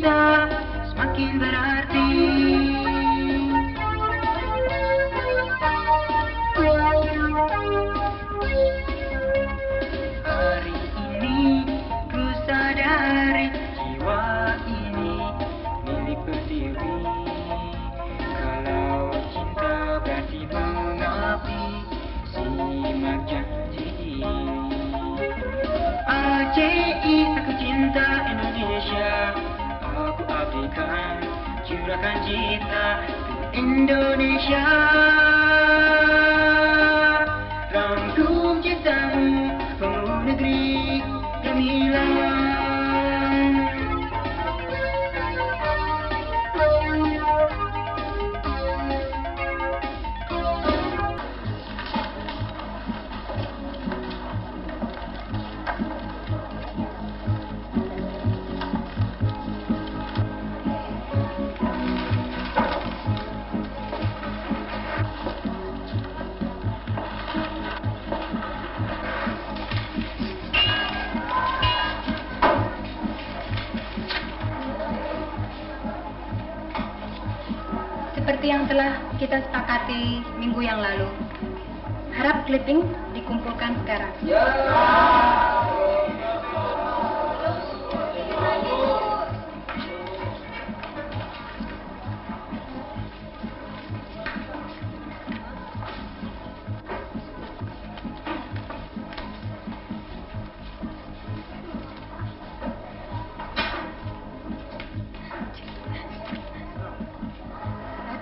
cinta semakin berarti. Hari ini ku sadari jiwa ini milik berdiri. Kalau cinta berarti mengabdi, simak janji ini. AJI, aku cinta Indonesia. Aku abdikan, curahkan cinta untuk Indonesia. Rangkum cintamu, penuh negeri gemilang. Seperti yang telah kita sepakati minggu yang lalu, harap clipping dikumpulkan sekarang.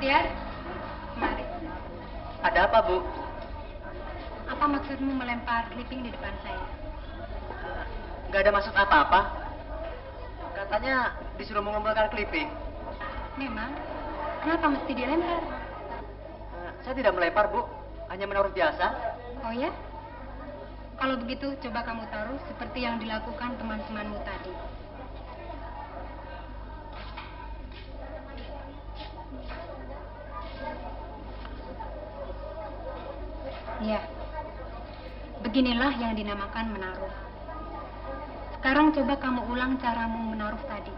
Tiar, mari. Ada apa, Bu? Apa maksudmu melempar clipping di depan saya? Nggak ada maksud apa-apa. Katanya disuruh mengumpulkan clipping. Memang? Kenapa mesti dilempar? Saya tidak melempar, Bu. Hanya menaruh biasa. Oh ya? Kalau begitu, coba kamu taruh seperti yang dilakukan teman-temanmu tadi. Ya, beginilah yang dinamakan menaruh. Sekarang coba kamu ulang caramu menaruh tadi.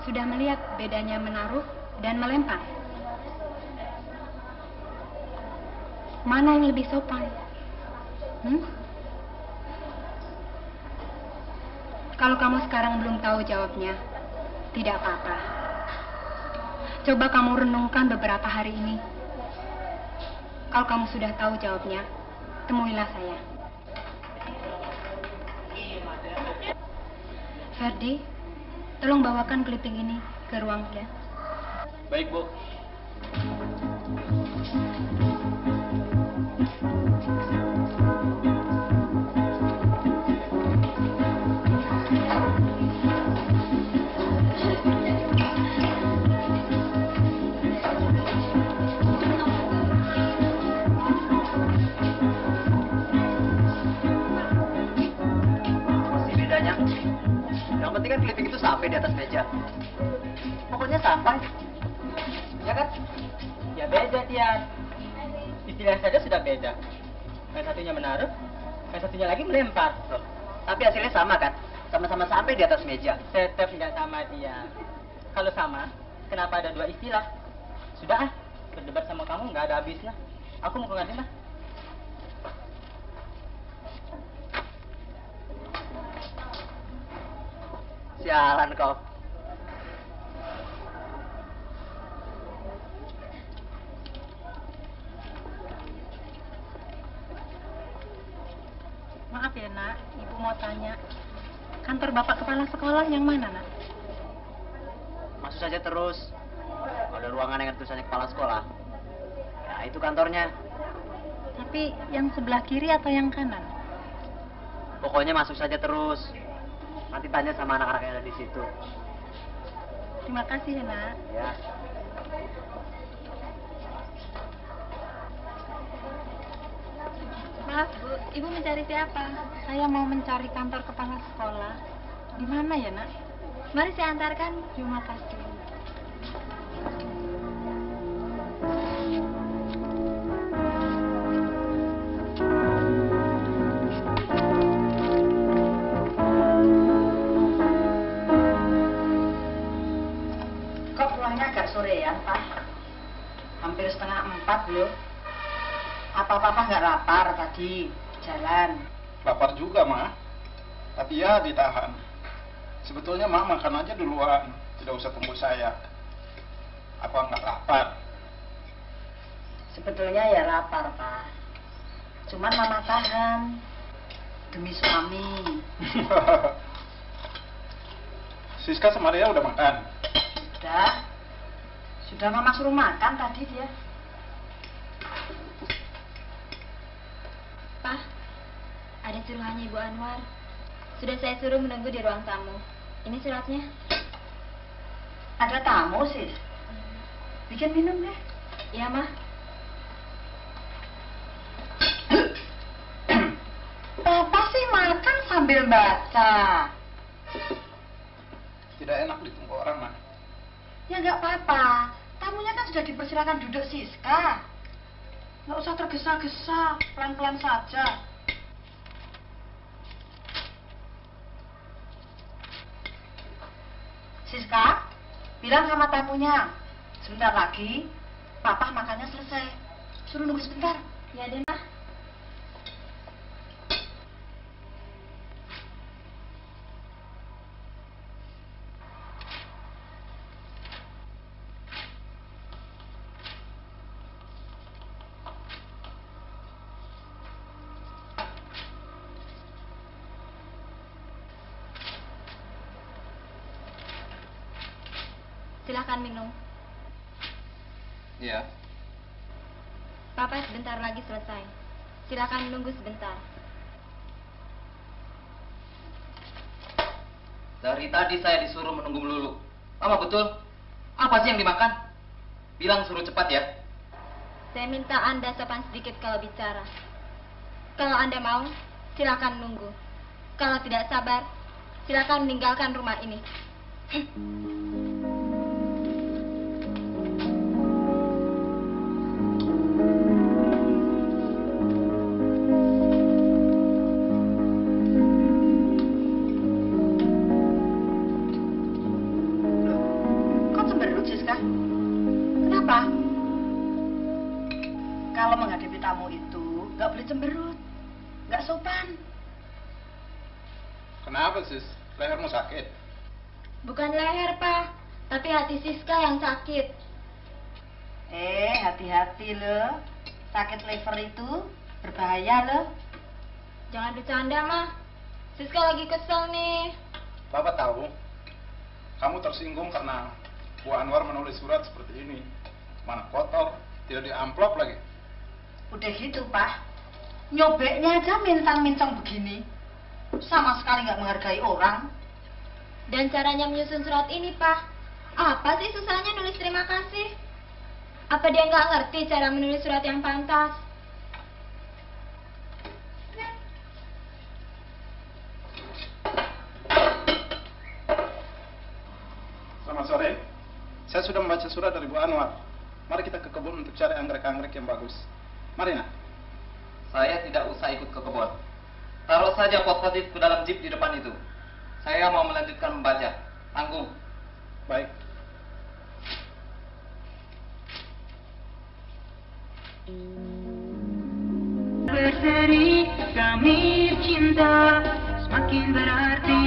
Sudah melihat bedanya menaruh dan melempar? Mana yang lebih sopan? Kalau kamu sekarang belum tahu jawabnya, tidak apa-apa. Coba kamu renungkan beberapa hari ini. Kalau kamu sudah tahu jawabnya, temuilah saya. Ferdi, tolong bawakan clipping ini ke ruang ya. Baik, Bu. Yang penting kan clipping itu sampai di atas meja. Pokoknya sampai. Ya kan? Ya beda, Tian. Istilah saja sudah beda. Yang satunya menaruh, yang satunya lagi melempar. Loh, tapi hasilnya sama kan? Sama-sama sampai di atas meja. Tetap tidak sama, Tian. Kalau sama, kenapa ada dua istilah? Sudah berdebat sama kamu nggak ada habisnya. Aku mau ke kantin lah. Sialan kau. Maaf ya nak, ibu mau tanya. Kantor bapak kepala sekolah yang mana nak? Masuk saja terus. Ada ruangan dengan tulisannya kepala sekolah. Ya itu kantornya. Tapi yang sebelah kiri atau yang kanan? Pokoknya masuk saja terus. Nanti tanya sama anak-anak yang ada di situ. Terima kasih ya nak. Ya. Maaf bu, ibu mencari siapa? Saya mau mencari kantor kepala sekolah. Di mana ya nak? Mari saya antarkan. Terima kasih. 4 loh. Apa papa nggak lapar tadi di jalan? Lapar juga, Ma. Tapi ya ditahan. Sebetulnya Ma makan aja duluan, tidak usah tunggu saya. Apa nggak lapar? Sebetulnya ya lapar, Pak. Cuman mama tahan demi suami. Siska sama Ria udah makan? Sudah mama suruh makan tadi dia. Pak, ada suruhannya Ibu Anwar. Sudah saya suruh menunggu di ruang tamu. Ini suratnya. Ada tamu, Sis. Bikin minum deh. Iya, Mah. Papa sih makan sambil baca. Tidak enak ditunggu orang, Ma. Ya nggak apa-apa. Tamunya kan sudah dipersilakan duduk, Siska. Nggak usah tergesa-gesa, pelan-pelan saja. Siska, bilang sama tamunya, sebentar lagi Papa makannya selesai. Suruh nunggu sebentar. Ya deh, Mah. Silakan minum. Iya. Papa sebentar lagi selesai. Silakan menunggu sebentar. Dari tadi saya disuruh menunggu melulu. Lama betul? Apa sih yang dimakan? Bilang suruh cepat ya. Saya minta Anda sopan sedikit kalau bicara. Kalau Anda mau, silakan menunggu. Kalau tidak sabar, silakan meninggalkan rumah ini. Kok cemberut, Siska? Kenapa? Kalau menghadapi tamu itu nggak boleh cemberut, nggak sopan. Kenapa, Sis? Lehermu sakit? Bukan leher, Pak, tapi hati Siska yang sakit. Hati-hati loh. Sakit liver itu berbahaya loh. Jangan bercanda, Mah. Siska lagi kesel nih. Bapak tahu, kamu tersinggung karena Bu Anwar menulis surat seperti ini. Mana kotor, tidak diamplop lagi. Udah gitu, Pak. Nyobeknya aja mintang-mintang begini. Sama sekali nggak menghargai orang. Dan caranya menyusun surat ini, Pak. Apa sih susahnya nulis terima kasih? Apa dia nggak ngerti cara menulis surat yang pantas? Selamat sore. Saya sudah membaca surat dari Bu Anwar. Mari kita ke kebun untuk cari anggrek-anggrek yang bagus. Mari, Nak. Saya tidak usah ikut ke kebun. Taruh saja pot-pot itu ke dalam jeep di depan itu. Saya mau melanjutkan membaca. Tanggung. Baik. Berseri kami cinta semakin berarti.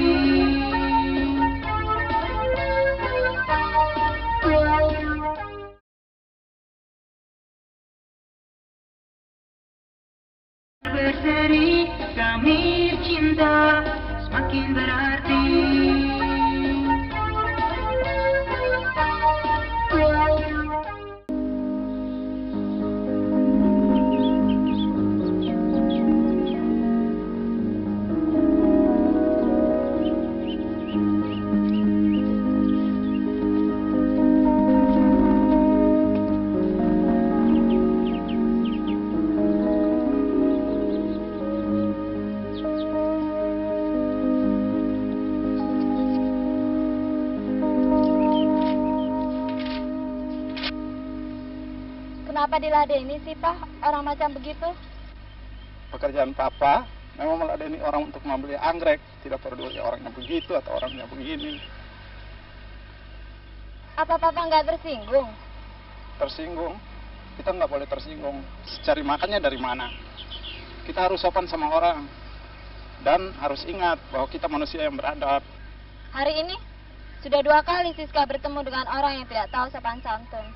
Berseri kami cinta semakin berarti. Kenapa diladeni sih, Pak, orang macam begitu? Pekerjaan Papa memang meladeni orang untuk membeli anggrek. Tidak peduli orangnya begitu atau orangnya begini. Apa Papa nggak tersinggung? Tersinggung. kita nggak boleh tersinggung. Cari makannya dari mana? Kita harus sopan sama orang. Dan harus ingat bahwa kita manusia yang beradab. Hari ini sudah 2 kali Siska bertemu dengan orang yang tidak tahu sopan santun.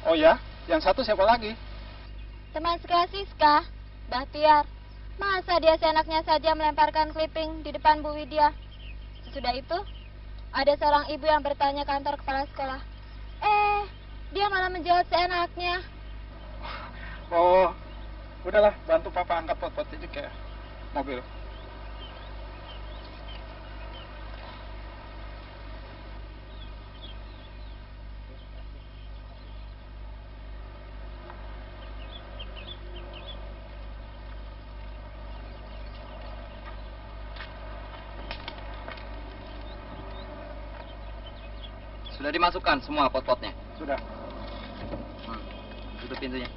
Oh ya? Yang satu siapa lagi? Teman sekelas Siska, Bahtiar. Masa dia seenaknya saja melemparkan clipping di depan Bu Widya? Sesudah itu, ada seorang ibu yang bertanya kantor kepala sekolah. Dia malah menjawab seenaknya. Oh, udahlah, bantu papa angkat pot-pot itu ke mobil. Sudah dimasukkan semua pot-potnya. Sudah. Tutup pintunya.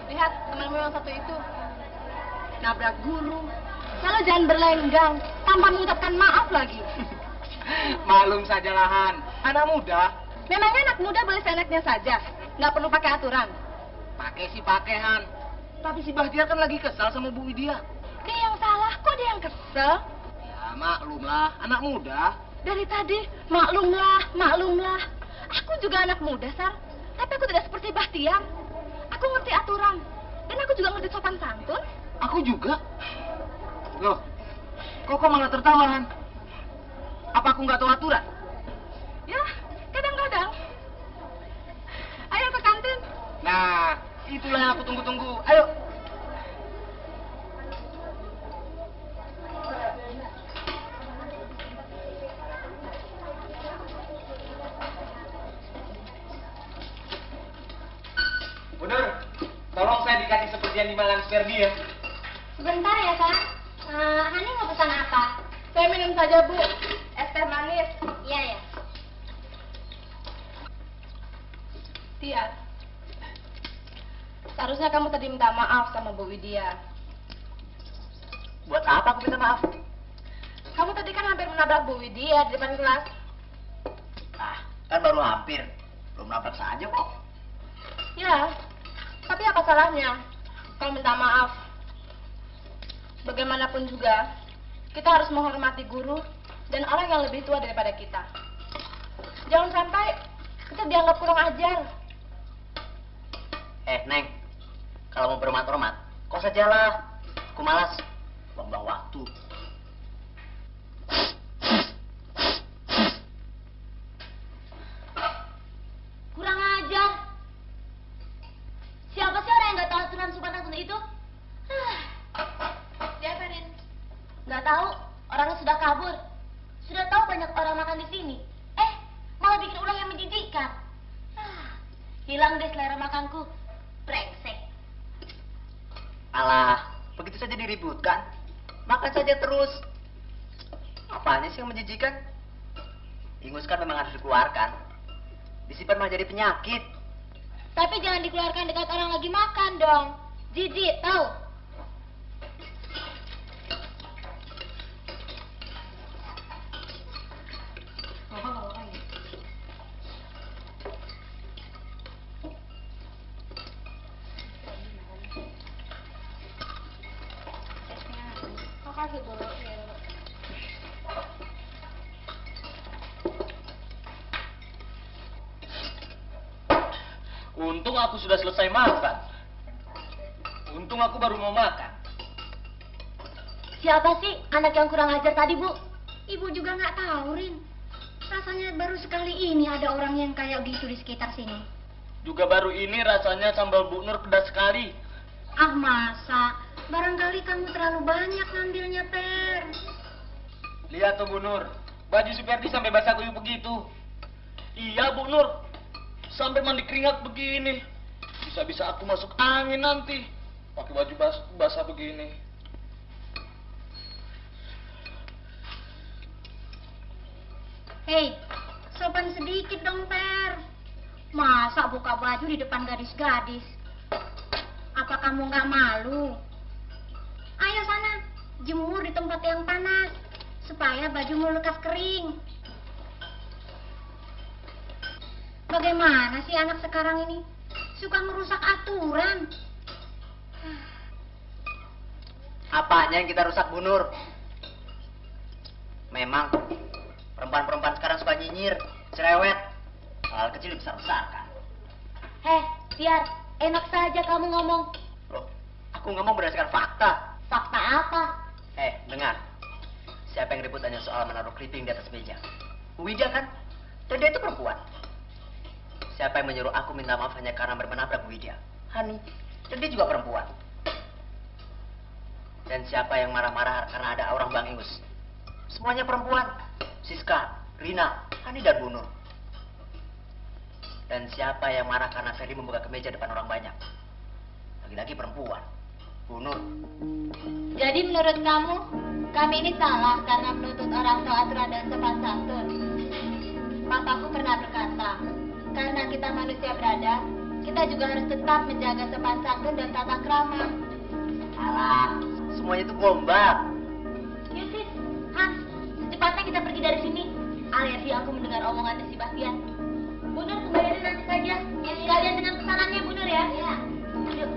Lihat, temanmu yang satu itu nabrak guru. Lalu jangan berlenggang tanpa mengucapkan maaf lagi. Maklum saja lahan, anak muda. Memangnya anak muda boleh seenaknya saja, nggak perlu pakai aturan. Pakai sih pakaian. Tapi si Bahtiar kan lagi kesal sama Bu Widya. Dia yang salah, kok dia yang kesel? Ya maklum lah, anak muda. Dari tadi, maklumlah, maklumlah. Aku juga anak muda, Sar. Tapi aku tidak seperti Bahtiar. Aku ngerti aturan. Dan aku juga ngerti sopan santun. Aku juga. Loh, kok malah tertawa, Han? Apa aku nggak tahu aturan? Ya, kadang-kadang. Ayo ke kantin. Nah, itulah yang aku tunggu-tunggu. Ayo. Bener, tolong saya dikasih seperti yang dimakan Ferdi ya. Sebentar ya, Kak. Hani mau pesan apa? Saya minum saja, Bu. Es teh manis. Iya, ya. Tia, seharusnya kamu tadi minta maaf sama Bu Widya. Buat apa aku minta maaf? Kamu tadi kan hampir menabrak Bu Widya di depan kelas. Ah, kan baru hampir. Belum nabrak saja kok. Ya, tapi apa salahnya kalau minta maaf? Bagaimanapun juga, kita harus menghormati guru dan orang yang lebih tua daripada kita. Jangan sampai kita dianggap kurang ajar. Neng, kalau mau berhormat-hormat, kok sajalah. Aku malas, buang-buang waktu. Kurang ajar. Siapa sih orang yang nggak tahu aturan sopan santun itu? Siapa, Rin? Nggak tahu. Orangnya sudah kabur. Sudah tahu banyak orang makan di sini. Malah bikin ulah yang menjijikkan. Hilang deh selera makanku. Brengsek. Alah, begitu saja diributkan. Makan saja terus. Apanya sih yang menjijikan? Ingus kan memang harus dikeluarkan. Disimpan malah jadi penyakit. Tapi jangan dikeluarkan dekat orang lagi makan dong. Jijik, tahu? Makasih, Bu. Untung aku sudah selesai makan. Untung aku baru mau makan. Siapa sih anak yang kurang ajar tadi, Bu? Ibu juga nggak tahu, Rin. Rasanya baru sekali ini ada orang yang kayak gitu di sekitar sini. Juga baru ini rasanya sambal Bu Nur pedas sekali. Ah masa, barangkali kamu terlalu banyak ngambilnya, Per. Lihat tuh Bu Nur, baju Superdi sampai basah kuyup begitu. Iya Bu Nur, sampai mandi keringat begini. Bisa-bisa aku masuk angin nanti, pakai baju basah begini. Hei, sopan sedikit dong, Per. Masa buka baju di depan gadis-gadis? Apa kamu nggak malu? Ayo sana, jemur di tempat yang panas, supaya bajumu lekas kering. Bagaimana sih anak sekarang ini? Suka merusak aturan. Apanya yang kita rusak, Bu Nur? Memang perempuan-perempuan sekarang suka nyinyir, cerewet, hal kecil dibesar-besarkan. Biar enak saja kamu ngomong. Loh, aku ngomong berdasarkan fakta. Fakta apa? Dengar. Siapa yang ribut hanya soal menaruh clipping di atas meja? Bu Widya kan? Dan dia itu perempuan. Siapa yang menyuruh aku minta maaf hanya karena menabrak Bu Widya? Hani. Dan dia juga perempuan. Dan siapa yang marah-marah karena ada orang Bang Ingus? Semuanya perempuan. Siska, Rina, Hani, dan Bu Nur. Dan siapa yang marah karena Ferry membuka kemeja depan orang banyak? Lagi-lagi perempuan. Bu Nur. Jadi menurut kamu, kami ini salah karena menuntut orang tua aturan dan sopan santun. Papaku pernah berkata, karena kita manusia beradab, kita juga harus tetap menjaga sopan santun dan tata krama. Alah, semuanya itu gombal. Yuk sis, Hans, secepatnya kita pergi dari sini. Alergi aku mendengar omongan si Bastian. Bu Nur kembali nanti saja. Sekalian dengan pesanannya Bu Nur ya. Iya. Yuk.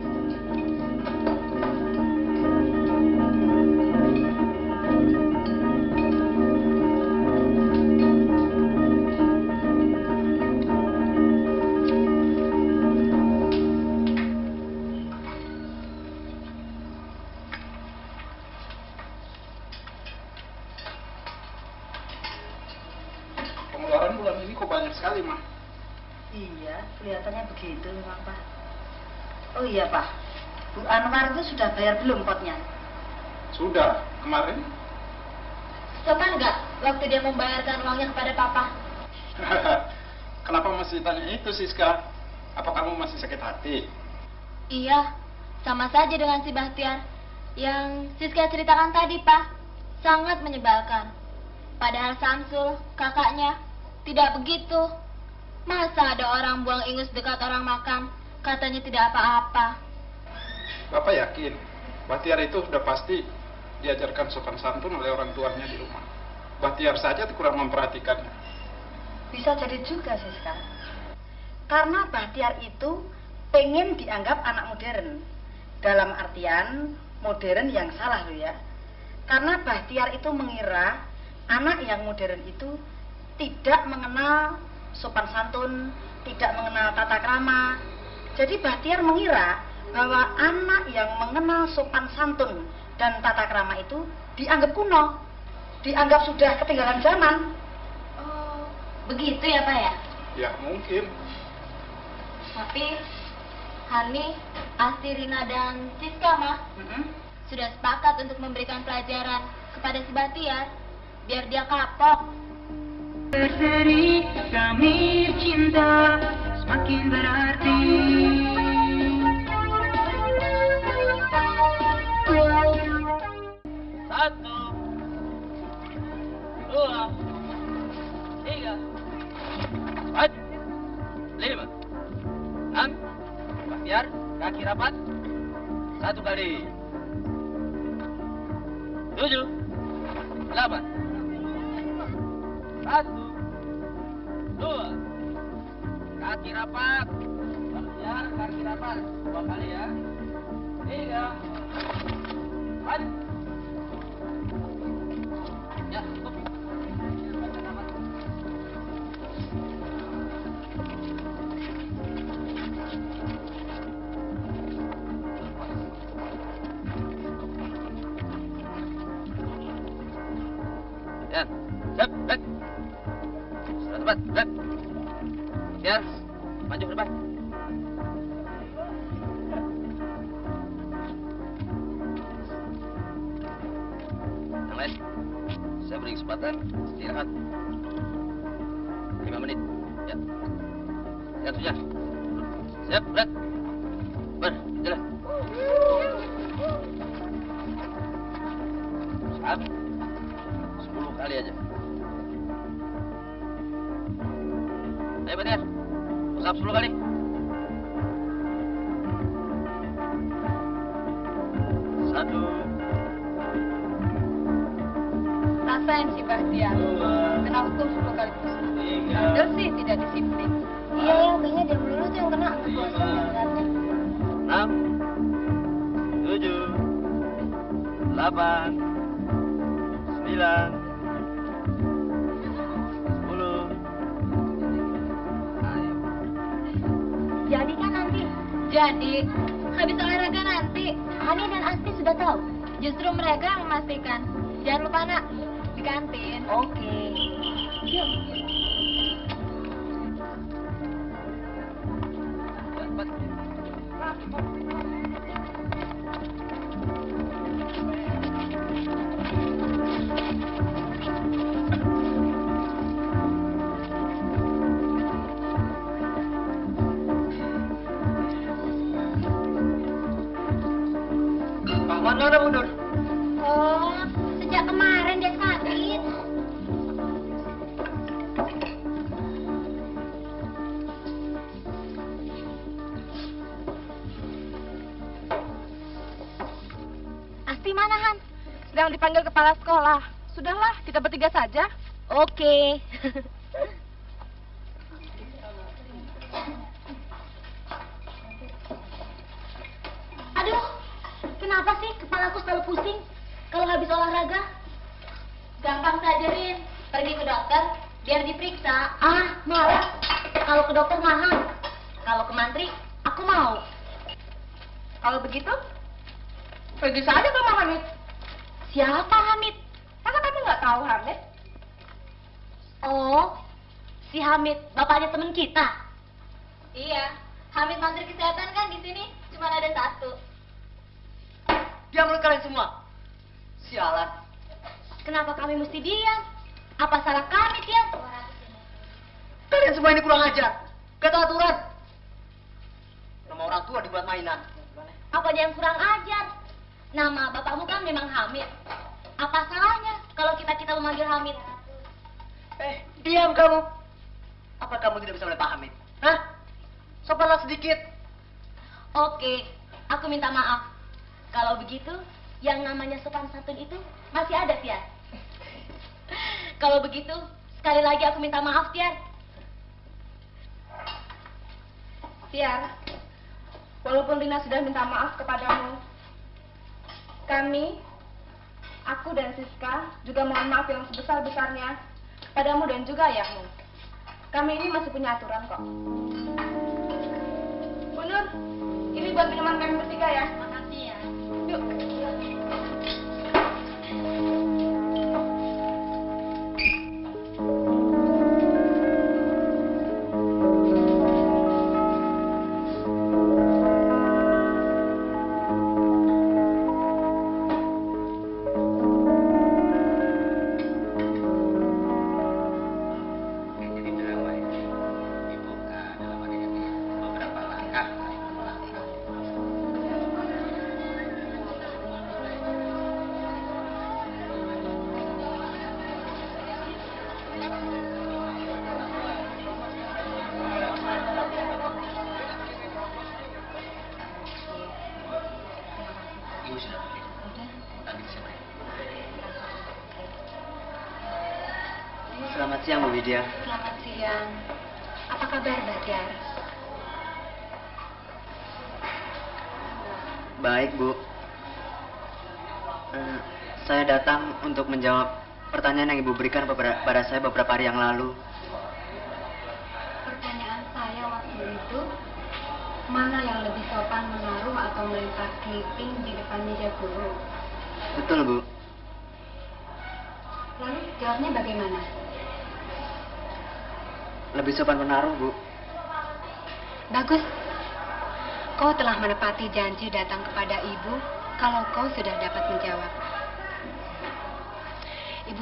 Pengeluaran bulan ini kok banyak sekali, Ma? Iya, kelihatannya begitu memang, Pak. Oh iya, Pak. Bu Anwar itu sudah bayar belum potnya? Sudah, kemarin. Sopan nggak waktu dia membayarkan uangnya kepada papa? Kenapa masih tanya itu, Siska? Apa kamu masih sakit hati? Iya, sama saja dengan si Bahtiar yang Siska ceritakan tadi, Pak. Sangat menyebalkan. Padahal Samsul, kakaknya, tidak begitu. Masa ada orang buang ingus dekat orang makan, katanya tidak apa-apa. Bapak yakin Bahtiar itu sudah pasti diajarkan sopan santun oleh orang tuanya di rumah. Bahtiar saja kurang memperhatikannya. Bisa jadi juga, Siska. Karena Bahtiar itu pengen dianggap anak modern. Dalam artian modern yang salah loh ya. Karena Bahtiar itu mengira anak yang modern itu tidak mengenal sopan santun, tidak mengenal tata krama. Jadi Bahtiar mengira bahwa anak yang mengenal sopan santun dan tata krama itu dianggap kuno, dianggap sudah ketinggalan zaman. Oh, begitu ya, Pak ya? Ya mungkin. Tapi Hani, Asti, Rina, dan Siska, mah sudah sepakat untuk memberikan pelajaran kepada si Bahtiar biar dia kapok. Berseri kami cinta semakin berarti. Satu, dua, tiga, empat, lima, enam. Bahtiar, kaki rapat. Satu kali. 7, 8. 1, 2. Kaki rapat. Bahtiar, kaki rapat. 2 kali ya. 3, 4. Ya, cukup. Ya, siap, baik. Sudah tepat, baik. Ya, maju ke depan. Yang lain, saya beri kesempatan istirahat 5 menit. Ya. Lihat sudah. Siap, berat. Jalan. Siap. 10 kali aja. Ayo, Batiar. Pusap 10 kali. Satu. Rasain si Bahtiar. Kena hukum 10 kali push up. Bandel sih tidak disiplin. Iya, yang kayaknya dia dulu tuh yang kena anak bosan yang beratnya. 6, 7, 8, 9, 10. Ayo. Jadi kan nanti? Jadi, habis olahraga nanti. Hani dan Asti sudah tahu. Justru mereka yang memastikan. Jangan lupa nak, di kantin. Oke. Yuk. Pak Wan mana mundur? Oh, sejak kemarin dia sakit. Asti mana, Han? Sedang dipanggil kepala sekolah. Sudahlah, kita bertiga saja. Oke. Aduh, kenapa sih kepalaku selalu pusing kalau habis olahraga? Gampang saja, Rin. Pergi ke dokter, biar diperiksa. Ah, malah. Kalau ke dokter mahal. Kalau ke mantri, aku mau. Kalau begitu, pergi saja ke rumah Hamid. Siapa Hamid? Masa kamu nggak tahu Hamid? Oh, si Hamid, bapaknya teman kita. Iya, Hamid Menteri Kesehatan kan di sini cuma ada satu. Diam lu kalian semua. Sialan. Kenapa kami mesti diam? Apa salah kami, Tian? Kalian semua ini kurang ajar. Gak tahu aturan. Nama orang tua dibuat mainan. Apanya yang kurang ajar? Nama bapakmu kan memang Hamid. Apa salahnya kalau kita memanggil Hamid? Diam kamu. Apa kamu tidak bisa melihat Pak Hamid? Hah? Sopanlah sedikit. Oke, aku minta maaf. Kalau begitu, yang namanya sopan santun itu masih ada, Tian. Kalau begitu, sekali lagi aku minta maaf, Tian. Tiar, walaupun Rina sudah minta maaf kepadamu, kami, aku dan Siska juga mohon maaf yang sebesar-besarnya kepadamu dan juga ayahmu. Kami ini masih punya aturan kok. Bu Nur, ini buat minuman kami bertiga ya. Makasih ya. Yuk. Jadi drama ini dibuka dalam adegan ini beberapa langkah. Ibu sudah pergi. Nanti bisa beri. Selamat siang Bu Widya. Selamat siang. Apa kabar, Bahtiar? Baik Bu. Saya datang untuk menjawab pertanyaan yang Ibu berikan pada saya beberapa hari yang lalu. Pertanyaan saya waktu itu, mana yang lebih sopan menaruh atau melempar clipping di depan meja guru? Betul Bu. Lalu jawabnya bagaimana? Lebih sopan menaruh Bu. Bagus. Kau telah menepati janji datang kepada ibu kalau kau sudah dapat menjawab.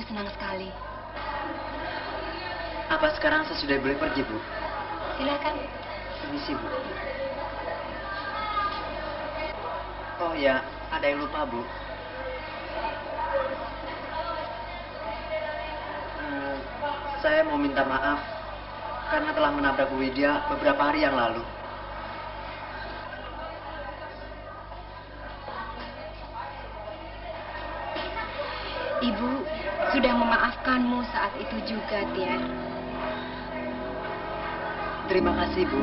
senang sekali. Apa sekarang saya sudah boleh pergi, Bu? Silakan. Permisi, Bu. Oh ya, ada yang lupa, Bu. Saya mau minta maaf karena telah menabrak Bu Widya beberapa hari yang lalu. Ibu sudah memaafkanmu saat itu juga, Tiar. Terima kasih, Bu.